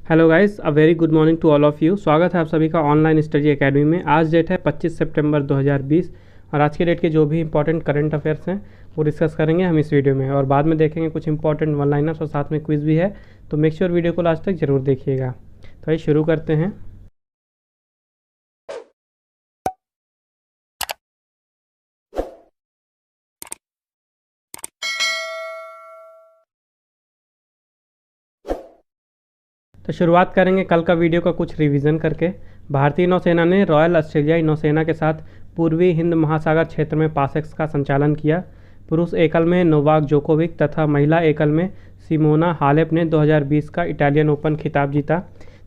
Hello guys, a very good morning to all of you. स्वागत है आप सभी का ऑनलाइन स्टडी एकेडमी में। आज डेट है 25 सितंबर 2020 और आज के डेट के जो भी इंपॉर्टेंट करंट अफेयर्स हैं वो डिस्कस करेंगे हम इस वीडियो में, और बाद में देखेंगे कुछ इंपॉर्टेंट वन लाइनर्स और साथ में क्विज़ भी है। तो मेक श्योर वीडियो को लास्ट तक ज़रूर देखिएगा। तो आइए शुरू करते हैं। तो शुरुआत करेंगे कल का वीडियो का कुछ रिवीजन करके। भारतीय नौसेना ने रॉयल ऑस्ट्रेलियाई नौसेना के साथ पूर्वी हिंद महासागर क्षेत्र में पासेक्स का संचालन किया। पुरुष एकल में नोवाक जोकोविक तथा महिला एकल में सिमोना हालेप ने 2020 का इटालियन ओपन खिताब जीता।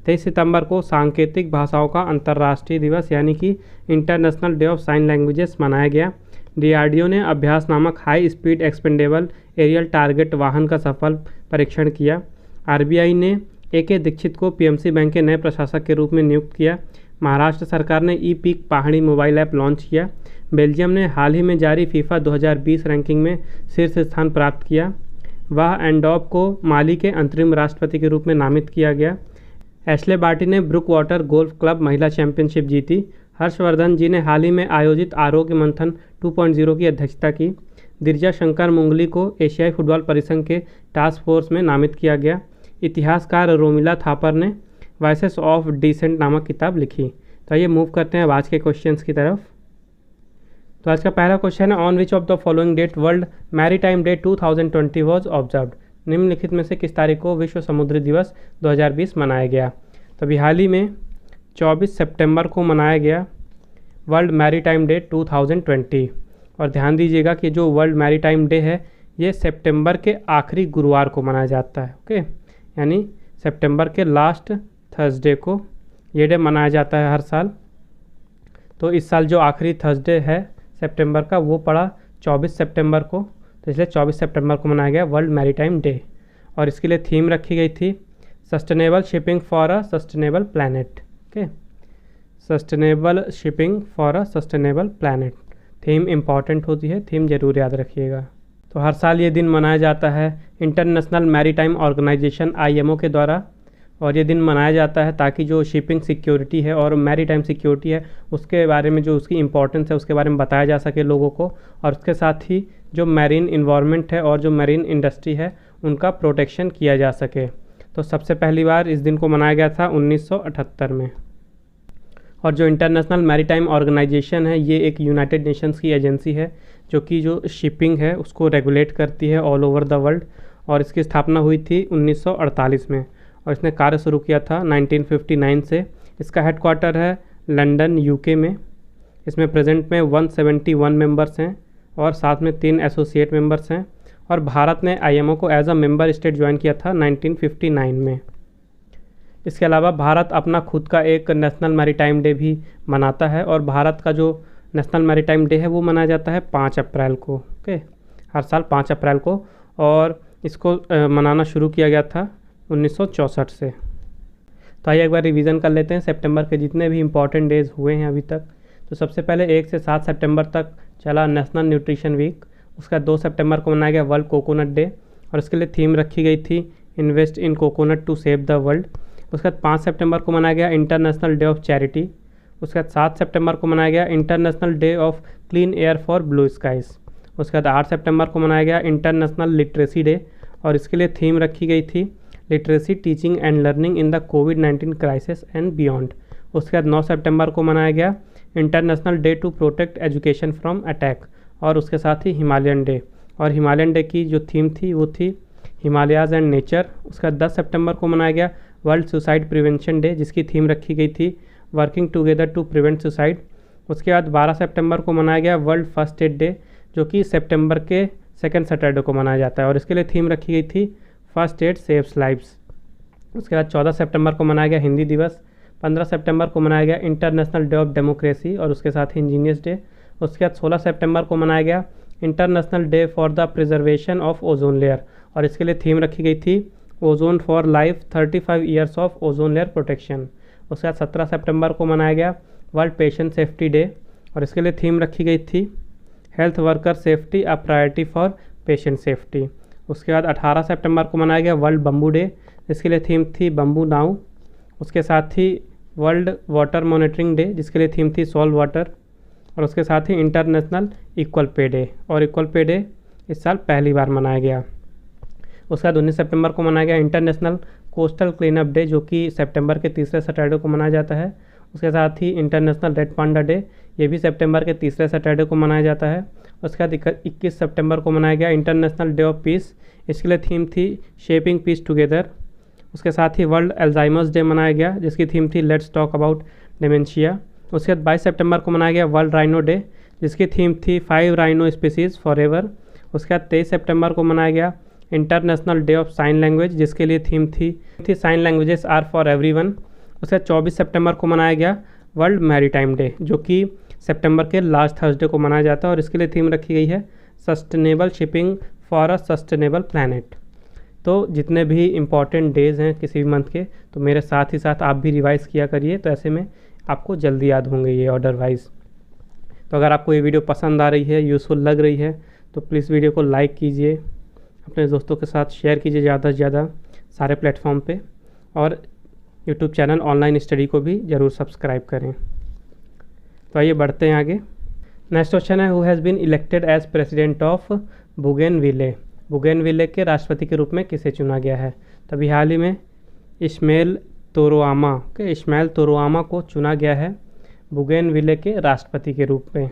23 सितंबर को सांकेतिक भाषाओं का अंतर्राष्ट्रीय दिवस यानी कि international day of sign languages मनाया गया। डीआरडीओ ने अभ्यास नामक high speed expendable aerial target वाहन का सफल परीक्षण किया। आरबीआई ने ए.के. दीक्षित को पीएमसी बैंक के नए प्रशासक के रूप में नियुक्त किया। महाराष्ट्र सरकार ने ई पीक पहाड़ी मोबाइल ऐप लॉन्च किया। बेल्जियम ने हाल ही में जारी फीफा 2020 रैंकिंग में शीर्ष स्थान प्राप्त किया। वाह एंडॉप को माली के अंतरिम राष्ट्रपति के रूप में नामित किया गया। एशले बार्टी ने ब्रुक वाटर गोल्फ क्लब महिला चैंपियनशिप जीती। हर्षवर्धन जी ने हाल ही में आयोजित आरोग्य मंथन 2.0 की अध्यक्षता की। दिर्जा शंकर मुंगली को एशियाई फुटबॉल परिसंघ के टास्क फोर्स में नामित किया गया। इतिहासकार रोमिला थापर ने वॉइसेस ऑफ डिसेंट नामक किताब लिखी। तो आइए मूव करते हैं आज के क्वेश्चंस की तरफ। तो आज का पहला क्वेश्चन है, on which of the following date world maritime day 2020 was observed. निम्नलिखित में से किस तारीख को विश्व समुद्री दिवस 2020 मनाया गया। तो अभी हाल ही में 24 सितंबर को मनाया गया वर्ल्ड मैरीटाइम डे 2020। और ध्यान दीजिएगा कि जो वर्ल्ड मैरीटाइम डे है ये सितंबर के आखिरी गुरुवार को मनाया जाता है। ओके, यानी सितंबर के लास्ट थर्सडे को ये डे मनाया जाता है हर साल। तो इस साल जो आखिरी थर्सडे है सितंबर का वो पड़ा 24 सितंबर को, तो इसलिए 24 सितंबर को मनाया गया वर्ल्ड मैरीटाइम डे। और इसके लिए थीम रखी गई थी sustainable shipping for a sustainable planet. Okay, sustainable shipping for a sustainable planet theme important होती है, थीम ज़रूर याद रखिएगा। तो हर साल ये दिन मनाया जाता है इंटरनेशनल मैरीटाइम ऑर्गेनाइजेशन IMO के द्वारा। और ये दिन मनाया जाता है ताकि जो शिपिंग सिक्योरिटी है और मैरीटाइम सिक्योरिटी है उसके बारे में, जो उसकी इंपॉर्टेंस है उसके बारे में बताया जा सके लोगों को। और उसके साथ ही जो मैरीन इन्वायरमेंट है और जो मैरीन इंडस्ट्री है उनका प्रोटेक्शन किया जा सके। तो सबसे पहली बार इस दिन को मनाया गया था 1978 में। और जो इंटरनेशनल मैरीटाइम ऑर्गेनाइजेशन है ये एक यूनाइटेड नेशंस की एजेंसी है जो कि जो शिपिंग है उसको रेगुलेट करती है ऑल ओवर द वर्ल्ड। और इसकी स्थापना हुई थी 1948 में और इसने कार्य शुरू किया था 1959 से। इसका हेडक्वार्टर है लंदन UK में। इसमें प्रेजेंट में 171 मेंबर्स हैं और साथ में 3 एसोसिएट मेंबर्स हैं। और भारत ने IMO को as a member state join किया था 1959 में। इसके अलावा भारत अपना खुद का एक नेशनल मैरीटाइम डे भी मनाता है और भारत का जो नेशनल मैरीटाइम डे है वो मनाया जाता है 5 अप्रैल को। ओके, हर साल 5 अप्रैल को। और इसको मनाना शुरू किया गया था 1964 से। तो आइए एक बार रिवीजन कर लेते हैं सितंबर के जितने भी इम्पोर्टेंट डेज़ हुए हैं अभी तक। तो सबसे पहले 1 से 7 सितंबर तक चला नेशनल न्यूट्रिशन वीक। उसका 2 सितंबर को मनाया गया वर्ल्ड कोकोनट डे और इसके लिए थीम रखी गई थी invest in coconut to save the world. उसके बाद 5 सितंबर को मनाया गया इंटरनेशनल डे ऑफ चैरिटी। उसके बाद 7 सितंबर को मनाया गया international day of clean air for blue skies. उसके बाद 8 सितंबर को मनाया गया इंटरनेशनल लिटरेसी डे और इसके लिए थीम रखी गई थी literacy teaching and learning in the कोविड-19 क्राइसिस एंड बियॉन्ड। उसके बाद 9 सितंबर को मनाया गया international day to protect education from attack और उसके साथ ही हिमालयन डे। और हिमालयन डे की जो थीम थी वो थी हिमालयाज एंड नेचर। उसका 10 सितंबर को मनाया गया वर्ल्ड सुसाइड प्रिवेंशन डे जिसकी थीम रखी गई थी working together to prevent suicide. उसके बाद 12 सितंबर को मनाया गया वर्ल्ड फर्स्ट एड डे जो कि सितंबर के सेकेंड सैटरडे को मनाया जाता है और इसके लिए थीम रखी गई थी फर्स्ट एड सेव्स लाइव्स। उसके बाद 14 सितंबर को मनाया गया हिंदी दिवस। 15 सितंबर को मनाया गया इंटरनेशनल डे ऑफ डेमोक्रेसी और उसके साथ ही इंजीनियर्स डे। उसके बाद 16 सितंबर को मनाया गया international day for the preservation of ozone layer और इसके लिए थीम रखी गई थी ozone for life 35 years of ozone layer protection. उसके बाद 17 सितंबर को मनाया गया वर्ल्ड पेशेंट सेफ्टी डे और इसके लिए थीम रखी गई थी health worker safety a priority for patient safety. उसके बाद 18 सितंबर को मनाया गया वर्ल्ड बम्बू डे जिसके लिए थीम थी बम्बू नाउ। उसके साथ ही वर्ल्ड वाटर मॉनिटरिंग डे, जिसके लिए थीम थी सॉल्व वाटर। और उसके साथ ही इंटरनेशनल इक्वल पे डे, और इक्वल पे डे इस साल पहली बार मनाया गया। उसके बाद 19 सितंबर को मनाया गया international coastal clean up day, जो कि सितंबर के तीसरे सैटरडे को मनाया जाता है। उसके साथ ही इंटरनेशनल रेड पांडा डे, ये भी सितंबर के तीसरे सैटरडे को मनाया जाता है। उसके बाद 21 सितंबर को मनाया गया इंटरनेशनल डे ऑफ पीस, इसके लिए थीम थी शेपिंग पीस टुगेदर। उसके साथ ही वर्ल्ड अल्जाइमर्स डे मनाया गया, जिसकी थीम थी लेट्स टॉक अबाउट डिमेंशिया। उसके बाद 22 सितंबर को मनाया गया वर्ल्ड राइनो डे, जिसकी थीम थी 5 राइनो स्पीसीज फॉर एवर। उसके बाद 23 सितंबर को मनाया गया international day of sign language, जिसके लिए थीम थी sign languages are for everyone. उसके बाद 24 सितंबर को मनाया गया वर्ल्ड मैरीटाइम डे, जो कि सितंबर के लास्ट थर्सडे को मनाया जाता है, और इसके लिए थीम रखी गई है sustainable shipping for a sustainable planet. तो जितने भी इम्पॉर्टेंट डेज़ हैं किसी भी मंथ के, तो मेरे साथ ही साथ आप भी रिवाइज़ किया करिए, तो ऐसे में आपको जल्दी याद होंगे ये ऑर्डर वाइज। तो अगर आपको ये वीडियो पसंद आ रही है, यूज़फुल लग रही है, तो प्लीज़ वीडियो को लाइक कीजिए, अपने दोस्तों के साथ शेयर कीजिए ज़्यादा से ज़्यादा सारे प्लेटफॉर्म पे, और यूट्यूब चैनल ऑनलाइन स्टडी को भी ज़रूर सब्सक्राइब करें। तो आइए बढ़ते हैं आगे। नेक्स्ट क्वेश्चन है, who has been elected as president of Bougainville. Bougainville के राष्ट्रपति के रूप में किसे चुना गया है? तभी हाल ही में इस्माइल तोरोआमा को चुना गया है बोगेनविले के राष्ट्रपति के रूप में।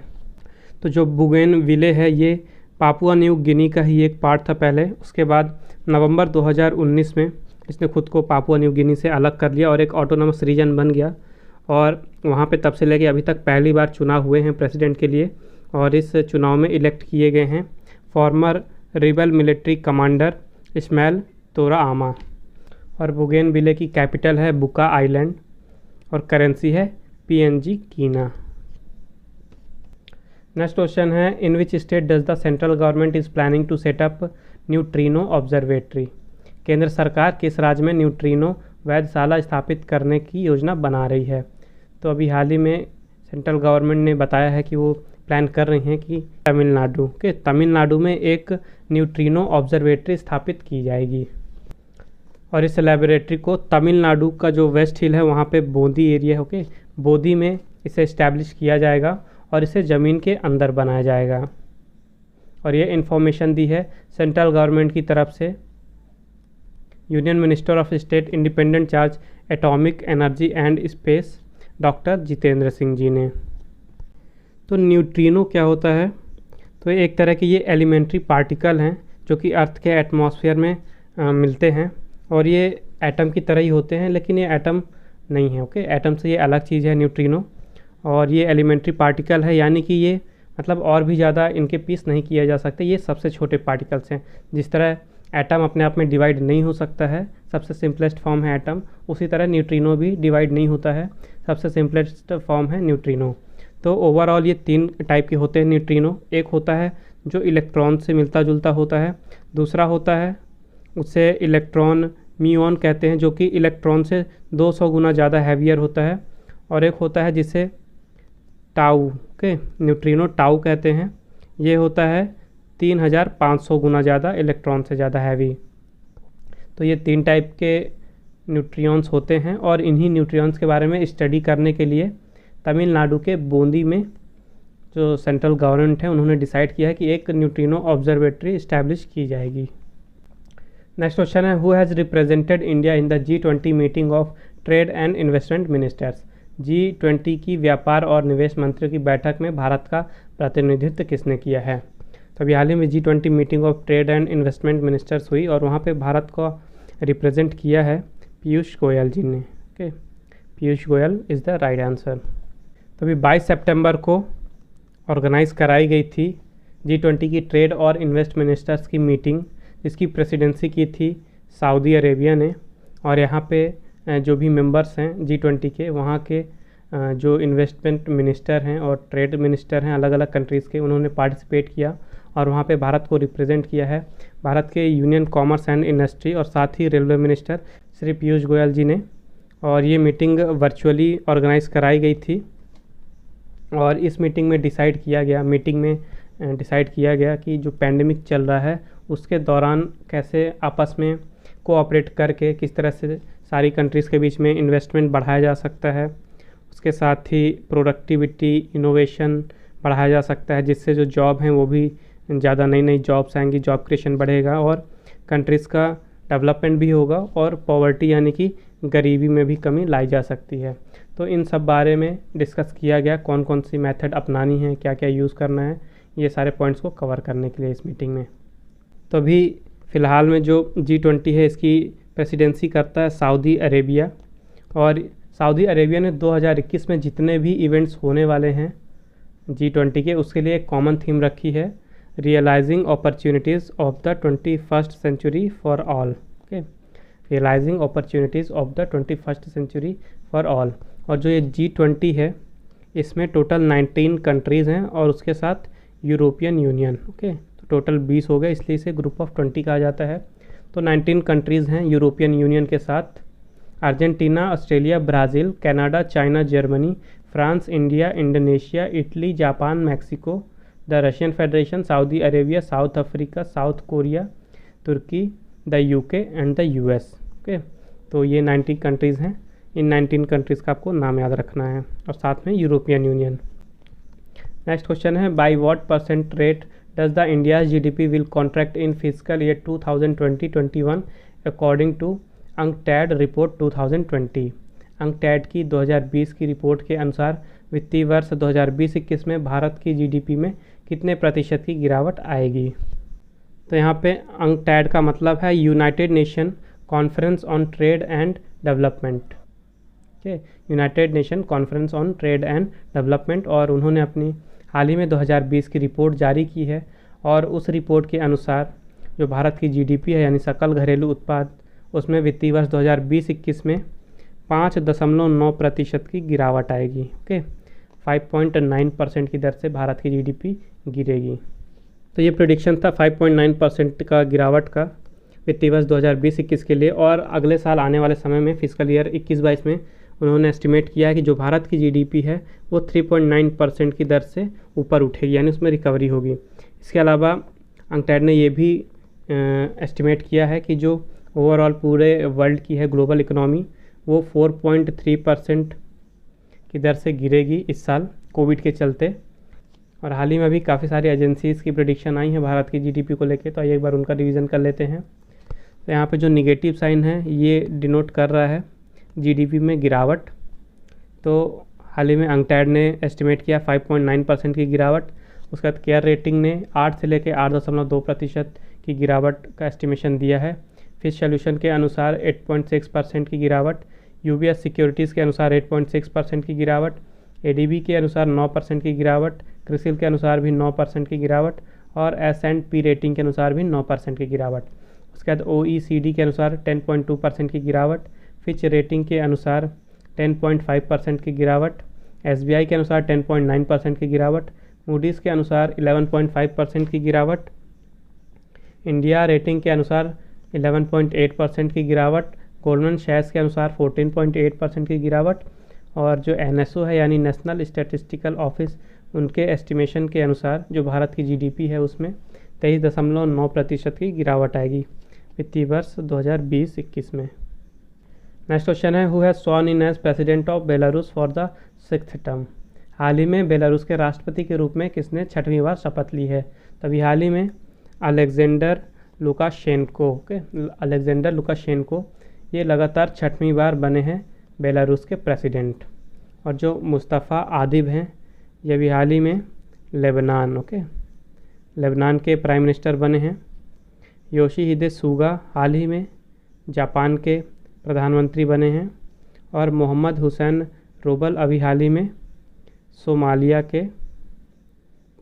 तो जो बोगेनविले है ये पापुआ न्यू गिनी का ही एक पार्ट था पहले। उसके बाद नवंबर 2019 में इसने खुद को पापुआ न्यू गिनी से अलग कर लिया और एक ऑटोनोमस रीजन बन गया, और वहाँ पे तब से लेके अभी तक पहली बार चुनाव हुए हैं प्रेसिडेंट के लिए। और इस चुनाव में इलेक्ट किए गए हैं former rebel military commander Ishmael Toroama. और बोगेनविले की कैपिटल है बुका आइलैंड, और करेंसी है PNG कीना। नेक्स्ट क्वेश्चन है, in which state does the central government is planning to set up neutrino observatory. केंद्र सरकार किस राज्य में न्यूट्रिनो वैधशाला स्थापित करने की योजना बना रही है? तो अभी हाल ही में सेंट्रल गवर्नमेंट ने बताया है कि वो प्लान कर रही हैं कि तमिलनाडु में एक न्यूट्रिनो ऑब्जर्वेटरी स्थापित की जाएगी। और इस लैबोरेटरी को तमिलनाडु का जो वेस्ट हिल है वहाँ पे बोदी एरिया बोदी में इसे इस्टेब्लिश किया जाएगा, और इसे ज़मीन के अंदर बनाया जाएगा। और ये इन्फॉर्मेशन दी है सेंट्रल गवर्नमेंट की तरफ से union minister of state independent charge atomic energy and space doctor Jitendra Singh ji ने। तो न्यूट्रिनो क्या होता है? तो एक तरह के ये एलिमेंट्री पार्टिकल हैं जो कि अर्थ के एटमॉस्फेयर में मिलते हैं, और ये एटम की तरह ही होते हैं, लेकिन ये एटम नहीं है। एटम से ये अलग चीज़ है न्यूट्रिनो, और ये एलिमेंट्री पार्टिकल है, यानी कि ये मतलब और भी ज़्यादा इनके पीस नहीं किए जा सकते। ये सबसे छोटे पार्टिकल्स हैं। जिस तरह एटम अपने आप में डिवाइड नहीं हो सकता है, सबसे सिंपलेस्ट फॉर्म है एटम, उसी तरह न्यूट्रिनो भी डिवाइड नहीं होता है, सबसे सिंपलेस्ट फॉर्म है न्यूट्रिनो। तो ओवरऑल ये 3 टाइप के होते हैं न्यूट्रिनो। एक होता है जो इलेक्ट्रॉन से मिलता जुलता होता है, दूसरा होता है उससे इलेक्ट्रॉन म्यूऑन कहते हैं, जो कि इलेक्ट्रॉन से 200 गुना ज़्यादा हैवियर होता है, और एक होता है जिसे टाउ न्यूट्रिनो टाउ कहते हैं। ये होता है 3500 गुना ज़्यादा इलेक्ट्रॉन से ज़्यादा हैवी। तो ये 3 टाइप के न्यूट्रियॉन्स होते हैं, और इन्हीं न्यूट्रियॉन्स के बारे में स्टडी करने के लिए तमिलनाडु के बूंदी में जो सेंट्रल गवर्नमेंट है उन्होंने डिसाइड किया है कि एक न्यूट्रिनो ऑब्जर्वेटरी इस्टेब्लिश की जाएगी। नेक्स्ट क्वेश्चन है, who has represented India in the G20 meeting of trade and investment ministers. G20 की व्यापार और निवेश मंत्रियों की बैठक में भारत का प्रतिनिधित्व किसने किया है? तो अभी हाल ही में G20 meeting of trade and investment ministers हुई, और वहाँ पे भारत को रिप्रेजेंट किया है पीयूष गोयल जी ने। Piyush Goyal is the right answer. तो अभी 22 सितंबर को ऑर्गेनाइज़ कराई गई थी G20 की ट्रेड और इन्वेस्ट मिनिस्टर्स की मीटिंग, जिसकी प्रेसिडेंसी की थी सऊदी अरेबिया ने। और यहाँ पे जो भी मेंबर्स हैं G20 के, वहाँ के जो इन्वेस्टमेंट मिनिस्टर हैं और ट्रेड मिनिस्टर हैं अलग अलग कंट्रीज़ के, उन्होंने पार्टिसिपेट किया और वहाँ पे भारत को रिप्रेजेंट किया है भारत के यूनियन कॉमर्स एंड इंडस्ट्री और साथ ही रेलवे मिनिस्टर श्री पीयूष गोयल जी ने। और ये मीटिंग वर्चुअली ऑर्गेनाइज़ कराई गई थी, और इस मीटिंग में डिसाइड किया गया कि जो पैंडेमिक चल रहा है उसके दौरान कैसे आपस में कोऑपरेट करके किस तरह से सारी कंट्रीज़ के बीच में इन्वेस्टमेंट बढ़ाया जा सकता है। उसके साथ ही प्रोडक्टिविटी इनोवेशन बढ़ाया जा सकता है, जिससे जो जॉब हैं वो भी ज़्यादा नई नई जॉब्स आएंगी, जॉब क्रिएशन बढ़ेगा और कंट्रीज़ का डेवलपमेंट भी होगा और पॉवर्टी यानी कि गरीबी में भी कमी लाई जा सकती है। तो इन सब बारे में डिस्कस किया गया, कौन कौन सी मेथड अपनानी है, क्या क्या यूज़ करना है, ये सारे पॉइंट्स को कवर करने के लिए इस मीटिंग में। तो अभी फ़िलहाल में जो G20 है इसकी प्रेसिडेंसी करता है सऊदी अरेबिया, और सऊदी अरेबिया ने 2021 में जितने भी इवेंट्स होने वाले हैं G20 के, उसके लिए एक कॉमन थीम रखी है, realising opportunities of the 21st century for all. Okay, realising opportunities of the 21st century for all. और जो ये G20 है इसमें टोटल 19 कंट्रीज़ हैं और उसके साथ यूरोपियन यूनियन। ओके, तो टोटल 20 हो गए, इसलिए इसे ग्रुप ऑफ 20 कहा जाता है। तो 19 कंट्रीज़ हैं यूरोपियन यूनियन के साथ, Argentina, Australia, Brazil, Canada, China, Germany, France, India, Indonesia, Italy, Japan, Mexico, the Russian Federation, Saudi Arabia, South Africa, South Korea, Turkey, the UK and the US. Okay, तो ये 90 countries हैं। इन 19 countries का आपको नाम याद रखना है और साथ में यूरोपियन यूनियन। नेक्स्ट क्वेश्चन है, by what percent rate does the India's GDP will contract in fiscal year 2020-21 according to UNCTAD report 2020। UNCTAD की 2020 की रिपोर्ट के अनुसार वित्तीय वर्ष 2020-21 में भारत की जीडीपी में कितने प्रतिशत की गिरावट आएगी। तो यहाँ पे अंकटैड का मतलब है United nation conference on trade and development. Okay, United nation conference on trade and development, और उन्होंने अपनी हाल ही में 2020 की रिपोर्ट जारी की है और उस रिपोर्ट के अनुसार जो भारत की जीडीपी है यानी सकल घरेलू उत्पाद, उसमें वित्तीय वर्ष 2020-21 में 5.9% की गिरावट आएगी। ओके, 5.9% की दर से भारत की जीडीपी गिरेगी। तो ये प्रेडिक्शन था 5.9% का गिरावट का वित्तीय वर्ष 2020-21 के लिए, और अगले साल आने वाले समय में फिजिकल ईयर 21-22 में उन्होंने एस्टिमेट किया है कि जो भारत की जीडीपी है वो 3.9% की दर से ऊपर उठेगी, यानी उसमें रिकवरी होगी। इसके अलावा अंकटैड ने ये भी एस्टिमेट किया है कि जो ओवरऑल पूरे वर्ल्ड की है ग्लोबल इकोनॉमी, वो 4.3% की दर से गिरेगी इस साल कोविड के चलते। और हाल ही में भी काफ़ी सारी एजेंसीज़ की प्रेडिक्शन आई हैं भारत की जीडीपी को लेके, तो आइए एक बार उनका रिवीजन कर लेते हैं। तो यहाँ पे जो निगेटिव साइन है ये डिनोट कर रहा है जीडीपी में गिरावट। तो हाल ही में अंकटैड ने एस्टिमेट किया 5.9% की गिरावट। उसके बाद केयर रेटिंग ने 8 से लेकर 8.2% की गिरावट का एस्टिमेशन दिया है। फिश सोल्यूशन के अनुसार 8.6% की गिरावट, यूबीएस सिक्योरिटीज़ के अनुसार 8.6% की गिरावट, एडीबी के अनुसार 9% की गिरावट, क्रिसिल के अनुसार भी 9% की गिरावट, और S&P रेटिंग के अनुसार भी 9% की गिरावट। उसके बाद OECD के अनुसार 10.2% की गिरावट, फिच रेटिंग के अनुसार 10.5% की गिरावट, SBI के अनुसार 10.9% की गिरावट, मूडीज़ के अनुसार 11.5% की गिरावट, इंडिया रेटिंग के अनुसार 11.8% की गिरावट, गोल्डमैन सैक्स के अनुसार 14.8% की गिरावट, और जो NSO है यानी नेशनल स्टैटिस्टिकल ऑफिस, उनके एस्टिमेशन के अनुसार जो भारत की जीडीपी है उसमें 23.9% की गिरावट आएगी वित्तीय वर्ष 2020-21 में। नेक्स्ट क्वेश्चन है, who has sworn in as president of Belarus for the 6th term. हाल ही में बेलारूस के राष्ट्रपति के रूप में किसने 6वीं बार शपथ ली है। तभी हाल ही में Alexander Lukashenko. Okay, Alexander Lukashenko ये लगातार 6वीं बार बने हैं बेलारूस के प्रेसिडेंट। और जो मुस्तफ़ा आदिब हैं ये भी हाल ही में लेबनान, ओके, लेबनान के प्राइम मिनिस्टर बने हैं। योशिहिदे सुगा हाल ही में जापान के प्रधानमंत्री बने हैं। और मोहम्मद हुसैन रोबल अभी हाल ही में सोमालिया के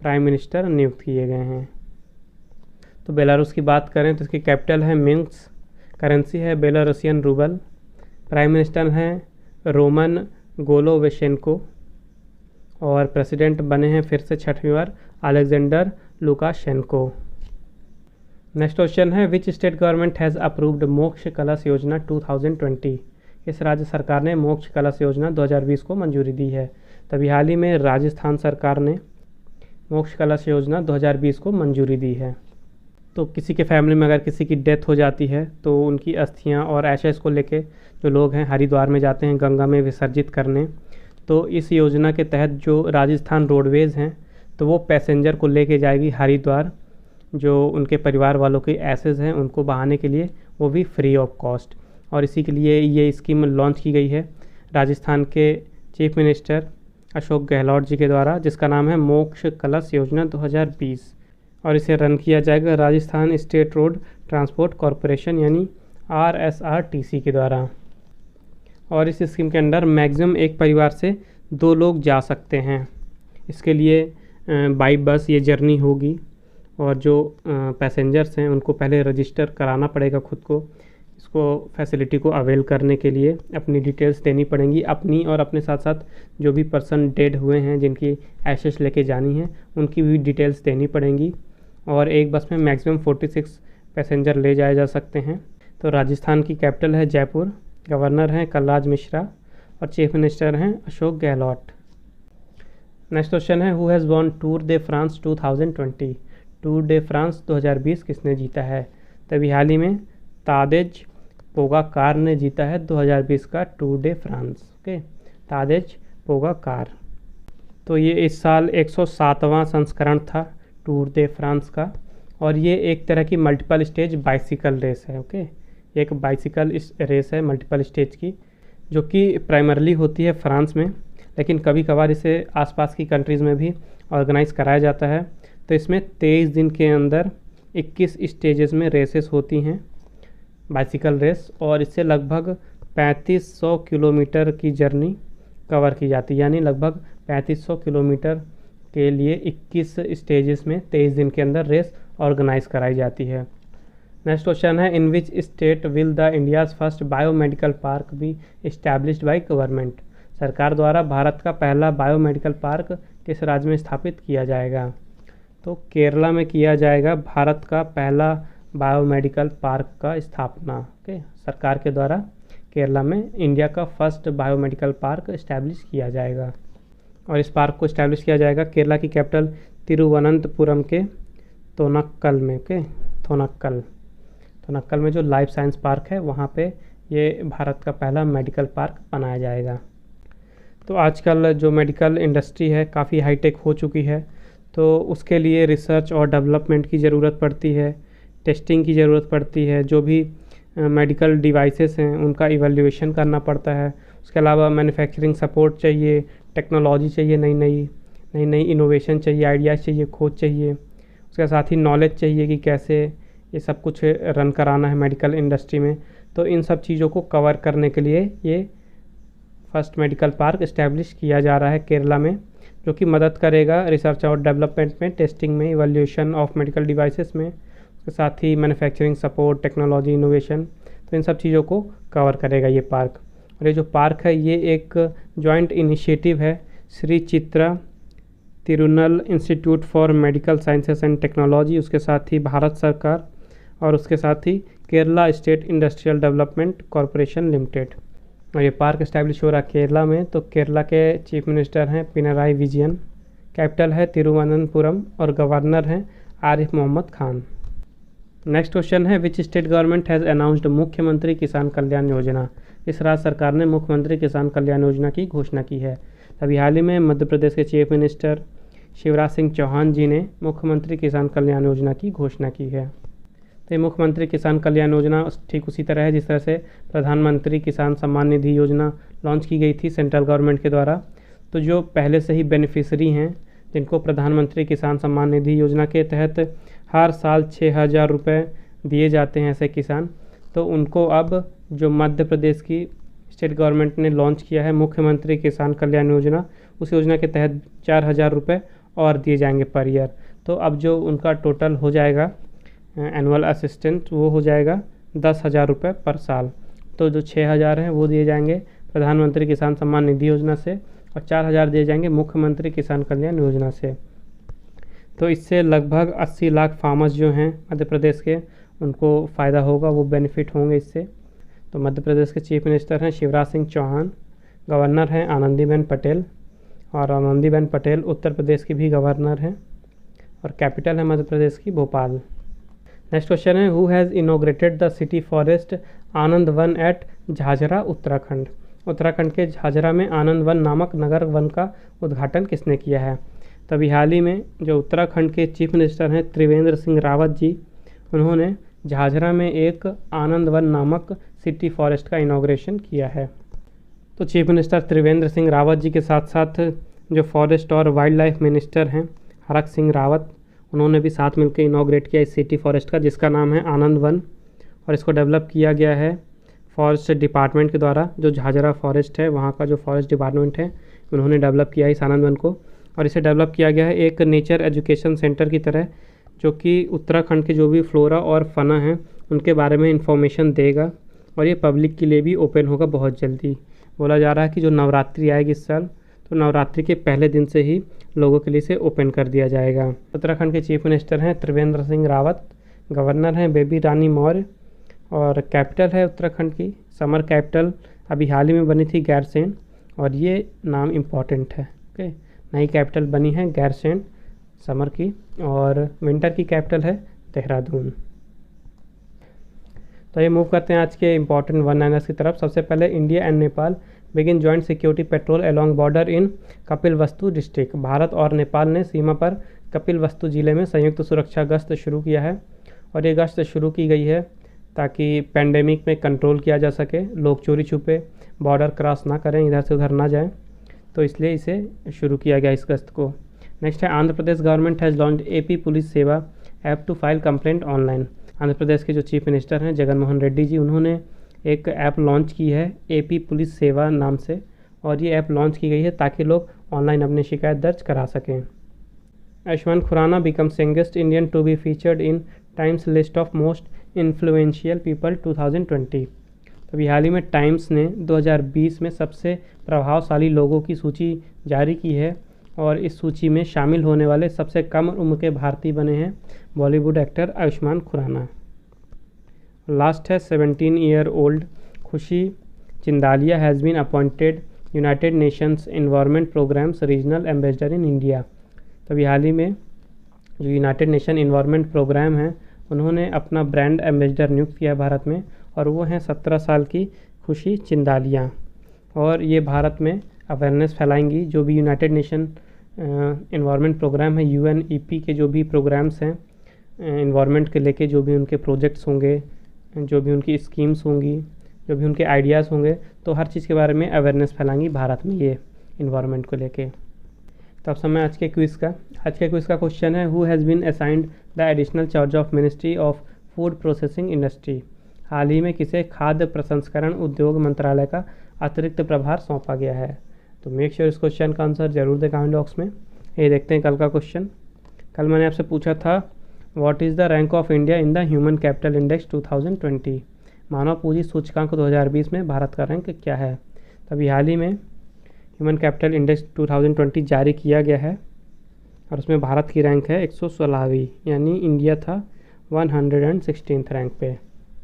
प्राइम मिनिस्टर नियुक्त किए गए हैं। तो बेलारूस की बात करें तो इसकी कैपिटल है मिन्स्क, करेंसी है बेलारूसियन रूबल, प्राइम मिनिस्टर हैं रोमन गोलोवेशेंको, और प्रेसिडेंट बने हैं फिर से 6वीं बार अलेक्जेंडर लुकाशेंको। नेक्स्ट क्वेश्चन है, which state government has approved मोक्ष कलश योजना 2020। इस राज्य सरकार ने मोक्ष कलश योजना 2020 को मंजूरी दी है। तभी हाल ही में राजस्थान सरकार ने मोक्ष कलश योजना 2020 को मंजूरी दी है। तो किसी के फैमिली में अगर किसी की डेथ हो जाती है तो उनकी अस्थियां और एशेस को लेके जो लोग हैं हरिद्वार में जाते हैं गंगा में विसर्जित करने। तो इस योजना के तहत जो राजस्थान रोडवेज़ हैं तो वो पैसेंजर को लेके जाएगी हरिद्वार, जो उनके परिवार वालों के एसेस हैं उनको बहाने के लिए, वो भी फ्री ऑफ कॉस्ट। और इसी के लिए ये स्कीम लॉन्च की गई है राजस्थान के चीफ मिनिस्टर अशोक गहलोत जी के द्वारा, जिसका नाम है मोक्ष कलश योजना 2020। और इसे रन किया जाएगा Rajasthan state road transport corporation यानी RSRTC के द्वारा। और इस स्कीम के अंडर मैक्सिमम एक परिवार से 2 लोग जा सकते हैं। इसके लिए बाई बस ये जर्नी होगी और जो पैसेंजर्स हैं उनको पहले रजिस्टर कराना पड़ेगा खुद को। इसको फैसिलिटी को अवेल करने के लिए अपनी डिटेल्स देनी पड़ेंगी, अपनी और अपने साथ साथ जो भी पर्सन डेड हुए हैं जिनकी एशेस लेके जानी है उनकी भी डिटेल्स देनी पड़ेंगी। और एक बस में मैक्सिमम 46 पैसेंजर ले जाए जा सकते हैं। तो राजस्थान की कैपिटल है जयपुर, गवर्नर हैं कलराज मिश्रा और चीफ मिनिस्टर हैं अशोक गहलोत। नेक्स्ट क्वेश्चन है who has won tour de France 2020। Tour day France 2020 किसने जीता है? तभी हाल ही में तादेज पोगाकार ने जीता है 2020 का टूर डे फ्रांस। ओके, तादेज पोगाकार। तो ये इस साल 107वां संस्करण था टूर दे फ्रांस का और ये एक तरह की मल्टीपल स्टेज बाइसिकल रेस है। ओके, एक बाइसिकल रेस है मल्टीपल स्टेज की, जो कि प्राइमरली होती है फ्रांस में, लेकिन कभी कभार इसे आसपास की कंट्रीज़ में भी ऑर्गेनाइज़ कराया जाता है। तो इसमें 23 दिन के अंदर 21 स्टेजेस में रेसेस होती हैं बाइसिकल रेस, और इससे लगभग 3500 किलोमीटर की जर्नी कवर की जाती है, यानी लगभग 3500 किलोमीटर के लिए 21 स्टेजेस में 23 दिन के अंदर रेस ऑर्गेनाइज कराई जाती है। नेक्स्ट क्वेश्चन है in which state will the India's first biomedical park be established by government. सरकार द्वारा भारत का पहला बायोमेडिकल पार्क किस राज्य में स्थापित किया जाएगा? तो केरला में किया जाएगा भारत का पहला बायोमेडिकल पार्क का स्थापना। ओके, सरकार के द्वारा केरला में इंडिया का फर्स्ट बायोमेडिकल पार्क इस्टेब्लिश किया जाएगा। और इस पार्क को इस्टेब्लिश किया जाएगा केरला की कैपिटल तिरुवनंतपुरम के तोनक्कल में। ओके, थोनक्कल में जो लाइफ साइंस पार्क है वहाँ पे ये भारत का पहला मेडिकल पार्क बनाया जाएगा। तो आजकल जो मेडिकल इंडस्ट्री है काफ़ी हाईटेक हो चुकी है, तो उसके लिए रिसर्च और डेवलपमेंट की ज़रूरत पड़ती है, टेस्टिंग की ज़रूरत पड़ती है, जो भी मेडिकल डिवाइसेस हैं उनका इवैल्यूएशन करना पड़ता है। उसके अलावा मैन्युफैक्चरिंग सपोर्ट चाहिए, टेक्नोलॉजी चाहिए, नई नई इनोवेशन चाहिए, आइडियाज़ चाहिए, खोज चाहिए। उसके साथ ही नॉलेज चाहिए कि कैसे ये सब कुछ रन कराना है मेडिकल इंडस्ट्री में। तो इन सब चीज़ों को कवर करने के लिए ये फर्स्ट मेडिकल पार्क इस्टेब्लिश किया जा रहा है केरला में, जो कि मदद करेगा रिसर्च और डेवलपमेंट में, टेस्टिंग में, इवैल्यूएशन ऑफ मेडिकल डिवाइसेस में, उसके साथ ही मैन्युफैक्चरिंग सपोर्ट, टेक्नोलॉजी, इनोवेशन। तो इन सब चीज़ों को कवर करेगा ये पार्क। और ये जो पार्क है ये एक जॉइंट इनिशिएटिव है Shri Chitra Tirunal institute for medical sciences and technology, उसके साथ ही भारत सरकार और उसके साथ ही Kerala state industrial development corporation limited. और ये पार्क इस्टेब्लिश हो रहा है केरला में। तो केरला के चीफ मिनिस्टर हैं पिनराई विजयन, कैपिटल है तिरुवनंतपुरम और गवर्नर हैं आरिफ मोहम्मद खान। नेक्स्ट क्वेश्चन है which state government has announced मुख्यमंत्री किसान कल्याण योजना। इस राज्य सरकार ने मुख्यमंत्री किसान कल्याण योजना की घोषणा की है। अभी हाल ही में मध्य प्रदेश के चीफ मिनिस्टर शिवराज सिंह चौहान जी ने मुख्यमंत्री किसान कल्याण योजना की घोषणा की है। तो ये मुख्यमंत्री किसान कल्याण योजना ठीक उसी तरह है जिस तरह से प्रधानमंत्री किसान सम्मान निधि योजना लॉन्च की गई थी सेंट्रल गवर्नमेंट के द्वारा। तो जो पहले से ही बेनिफिशरी हैं जिनको प्रधानमंत्री किसान सम्मान निधि योजना के तहत हर साल 6,000 रुपये दिए जाते हैं ऐसे किसान, तो उनको अब जो मध्य प्रदेश की स्टेट गवर्नमेंट ने लॉन्च किया है मुख्यमंत्री किसान कल्याण योजना, उस योजना के तहत 4,000 रुपये और दिए जाएंगे पर ईयर। तो अब जो उनका टोटल हो जाएगा एनुअल असिस्टेंट वो हो जाएगा 10,000 रुपये पर साल। तो जो 6,000 हैं वो दिए जाएंगे प्रधानमंत्री किसान सम्मान निधि योजना से और 4,000 दिए जाएंगे मुख्यमंत्री किसान कल्याण योजना से। तो इससे लगभग 80 लाख फार्मर्स जो हैं मध्य प्रदेश के उनको फ़ायदा होगा, वो बेनिफिट होंगे इससे। तो मध्य प्रदेश के चीफ मिनिस्टर हैं शिवराज सिंह चौहान, गवर्नर हैं आनंदीबेन पटेल, और आनंदीबेन पटेल उत्तर प्रदेश की भी गवर्नर हैं और कैपिटल है मध्य प्रदेश की भोपाल। नेक्स्ट क्वेश्चन है, who has inaugurated the city forest Anand Van at Jhajhra Uttarakhand. Uttarakhand के झाझरा में आनंद वन नामक नगर वन का उद्घाटन किसने किया है? तभी हाल ही में जो उत्तराखंड के चीफ मिनिस्टर हैं त्रिवेंद्र सिंह रावत जी, उन्होंने झाझरा में एक आनंद वन नामक सिटी फॉरेस्ट का इनॉग्रेशन किया है। तो चीफ मिनिस्टर त्रिवेंद्र सिंह रावत जी के साथ साथ जो फॉरेस्ट और वाइल्ड लाइफ मिनिस्टर हैं हरक सिंह रावत, उन्होंने भी साथ मिलकर इनॉग्रेट किया इस सिटी फॉरेस्ट का, जिसका नाम है आनंद वन। और इसको डेवलप किया गया है फॉरेस्ट डिपार्टमेंट के द्वारा। जो झाझरा फॉरेस्ट है वहाँ का जो फॉरेस्ट डिपार्टमेंट है उन्होंने डेवलप किया है इस आनंद वन को। और इसे डेवलप किया गया है एक नेचर एजुकेशन सेंटर की तरह, जो कि उत्तराखंड के जो भी फ्लोरा और फना हैं उनके बारे में इंफॉर्मेशन देगा। और ये पब्लिक के लिए भी ओपन होगा बहुत जल्दी। बोला जा रहा है कि जो नवरात्रि आएगी इस साल, तो नवरात्रि के पहले दिन से ही लोगों के लिए इसे ओपन कर दिया जाएगा। उत्तराखंड के चीफ मिनिस्टर हैं त्रिवेंद्र सिंह रावत, गवर्नर हैं बेबी रानी मौर्य, और कैपिटल है उत्तराखंड की समर कैपिटल अभी हाल ही में बनी थी गैरसैंण, और ये नाम इम्पॉर्टेंट है। ओके, नई कैपिटल बनी है गैरसैंण समर की, और विंटर की कैपिटल है देहरादून। तो ये मूव करते हैं आज के इंपॉर्टेंट वन लाइनर्स की तरफ। सबसे पहले, India and Nepal begin joint security patrol along border in Kapilvastu district. Bharat और नेपाल ने सीमा पर कपिलवस्तु जिले में संयुक्त सुरक्षा गश्त शुरू किया है। और ये गश्त शुरू की गई है ताकि पेंडेमिक में कंट्रोल किया जा सके, लोग चोरी छुपे बॉर्डर क्रॉस ना करें, इधर से उधर ना जाएं, तो इसलिए इसे शुरू किया गया इस गश्त को। नेक्स्ट है, Andhra Pradesh government has launch AP police Seva app to file complaint online. Andhra Pradesh के जो चीफ मिनिस्टर हैं जगन मोहन रेड्डी जी, उन्होंने एक ऐप लॉन्च की है एपी पुलिस सेवा नाम से, और ये ऐप लॉन्च की गई है ताकि लोग ऑनलाइन अपनी शिकायत दर्ज करा सकें। Yashwant Khurana becomes youngest Indian to be featured in Times list of most influential people 2020। अभी हाल ही में टाइम्स ने 2020 में सबसे प्रभावशाली लोगों की सूची जारी की है, और इस सूची में शामिल होने वाले सबसे कम उम्र के भारतीय बने हैं Bollywood actor Ayushmann Khurrana. Last है, 17 year old Khushi Chindaliya has been appointed United Nations Environment Programme's regional ambassador in India. तभी हाल ही में जो यूनाइटेड नेशन एनवायरनमेंट प्रोग्राम है उन्होंने अपना ब्रांड एम्बेसडर नियुक्त किया भारत में, और वो हैं 17 साल की खुशी चिंदालिया। और ये भारत में अवेयरनेस फैलाएंगी। जो भी यूनाइटेड नेशन एनवायरनमेंट प्रोग्राम है, UNEP के जो भी प्रोग्राम्स हैं एनवायरनमेंट के लेके, जो भी उनके प्रोजेक्ट्स होंगे, जो भी उनकी स्कीम्स होंगी, जो भी उनके आइडियाज़ होंगे, तो हर चीज़ के बारे में अवेयरनेस फैलाएंगी भारत में ये एनवायरनमेंट को लेके। तो अब समय आज के क्विज़ का। आज के क्विज़ का क्वेश्चन है, who has been assigned the additional charge of ministry of food processing industry. हाल ही में किसे खाद्य प्रसंस्करण उद्योग मंत्रालय का अतिरिक्त प्रभार सौंपा गया है? तो मेक श्योर इस क्वेश्चन का आंसर जरूर दें कमेंट बॉक्स में। ये देखते हैं कल का क्वेश्चन। कल मैंने आपसे पूछा था, what is the rank of India in the human capital index 2020। मानव पूंजी सूचकांक 2020 में भारत का रैंक क्या है? तभी हाल ही में ह्यूमन कैपिटल इंडेक्स 2020 जारी किया गया है, और उसमें भारत की रैंक है 116वीं, यानी इंडिया था 116th रैंक पे।